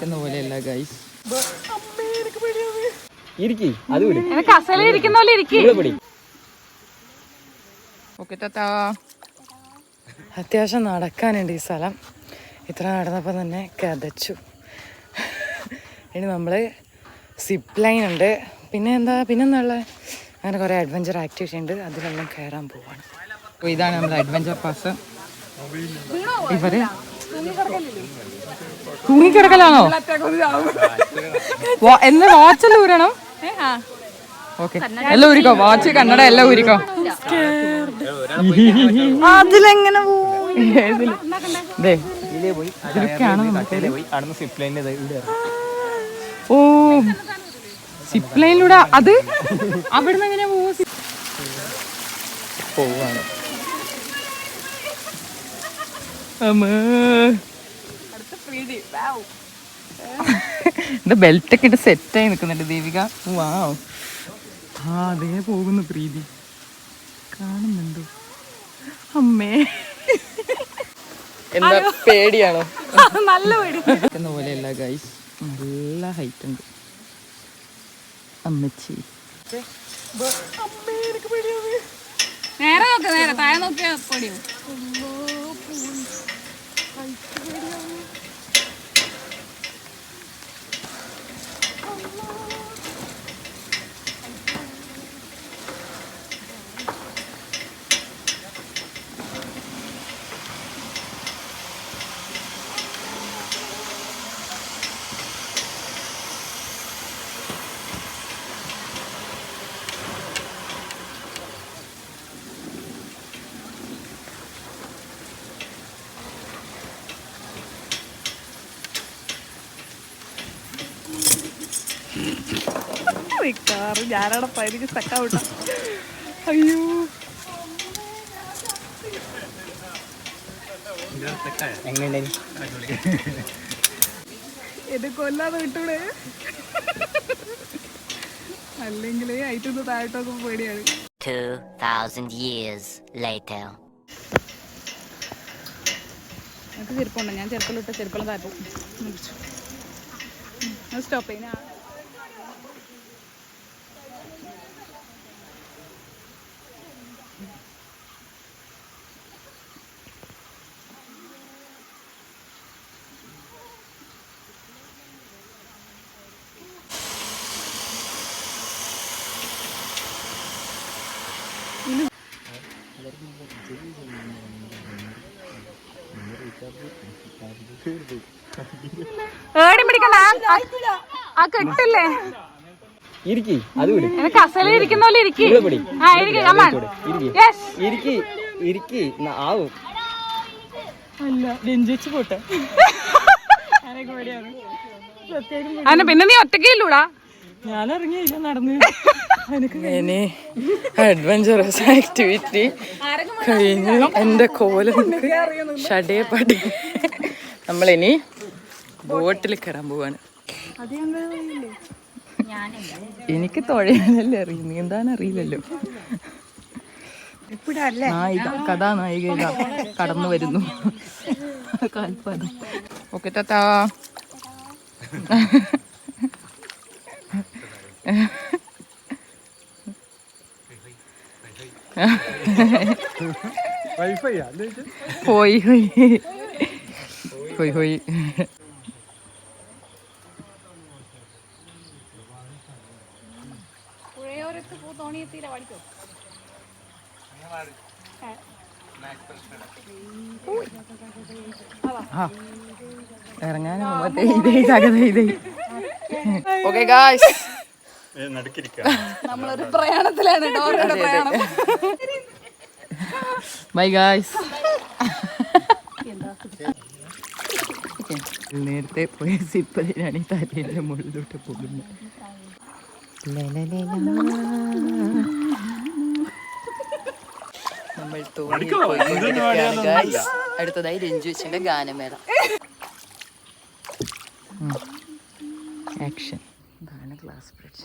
പോലെയല്ല ഗൈസ്. അത്യാവശ്യം നടക്കാനുണ്ട് ഈ സ്ഥലം. ഇത്ര നടന്നപ്പോൾ തന്നെ കതച്ചു. ഇനി നമ്മൾ സിപ്പ് ലൈൻ ഉണ്ട്, പിന്നെന്താ ഉള്ളത്, അങ്ങനെ കുറേ അഡ്വഞ്ചർ ആക്ടിവിറ്റി ഉണ്ട്. അതിലെല്ലാം കയറാൻ പോവാണ്. അപ്പോൾ ഇതാണ് നമ്മുടെ അഡ്വഞ്ചർ പാസ്. ഇവര് തൂങ്ങിക്കിടക്കലാണോ? എന്ന് വാച്ചെല്ലാം ഊരണം. ഓക്കെ, എല്ലാം ഊരിക്കോ, വാച്ച് കണ്ണട എല്ലാം ഊരിക്കോ. അതിലെങ്ങനെ ഓ സിപ്പ് ലൈനിലൂടെ അത് അവിടുന്ന് എങ്ങനെ പോവാണ്. ഇത് ബെൽറ്റൊക്കെ ഇട്ട് സെറ്റായി നിൽക്കുന്നുണ്ട് ദേവിക. വാവ്, അതേ പോകുന്നു പ്രീതി, കാണുന്നുണ്ടോ? അമ്മേ, എന്താ പേടിയാണോ? നല്ല പേടി പോലെയല്ല ഗൈസ്, നല്ല ഹൈറ്റ് ഉണ്ട്. അമ്മച്ചി നേരെ നോക്ക്, നേരെ താഴെ നോക്കിയാ പേടിയോ? ഞാനവിടെ പതിനൊക്കെ സ്റ്റക്കാവട്ട. അയ്യോ, എന്നെ കൊല്ലാതെ വിട്ടൂടെ, അല്ലെങ്കിൽ ഐറ്റൊന്ന് താഴോട്ടൊക്കെ പേടിയാണ്. 2000 years later. എനിക്ക് ചെരുപ്പുണ്ടോ? ഞാൻ ചെരുപ്പിലിട്ട ചെരുപ്പെല്ലാം താഴ്പോ. സ്റ്റോപ്പ് ചെയ്യുന്ന കെട്ടില്ലേ കസല ഇരിക്കുന്ന പോലെ പോട്ടെ. പിന്നെ നീ ഒറ്റയ്ക്കില്ലൂടാ, ഞാൻ ഇറങ്ങിയില്ല, നടന്നു. ഇനി അഡ്വഞ്ചറസ് ആക്ടിവിറ്റി കഴിഞ്ഞ് എൻ്റെ കോലം ഷടേ പടി. നമ്മളിനി ബോട്ടിൽ കയറാൻ പോവാണ്. എനിക്ക് തുഴയാനല്ലേ അറിയും, നീന്താൻ അറിയില്ലല്ലോ. കഥാനായിക ഇതാ കടന്നു വരുന്നു. കാൽപ്പാദം. ഓക്കെ താത്താ. ഹോയ് ഹോയ് ഹോയ് ഹോയ്. ഇറങ്ങാനും ഓക്കെ ഗായ്സ്, നമ്മളൊരു പ്രയാണത്തിലാണ്. Bye guys. നേരത്തെ പോയ സിപ്പലിനാണ് ഈ തലയിലെ മുകളിലോട്ട് പോകുന്നത്. നമ്മൾ തോന്നിയിരിക്കുകയാണ് ഗായ്സ്. അടുത്തതായി രഞ്ജുവിന്റെ ഗാനമേള. ആക്ഷൻ. ഇതാണ് ഗ്ലാസ് ബ്രിഡ്ജ്.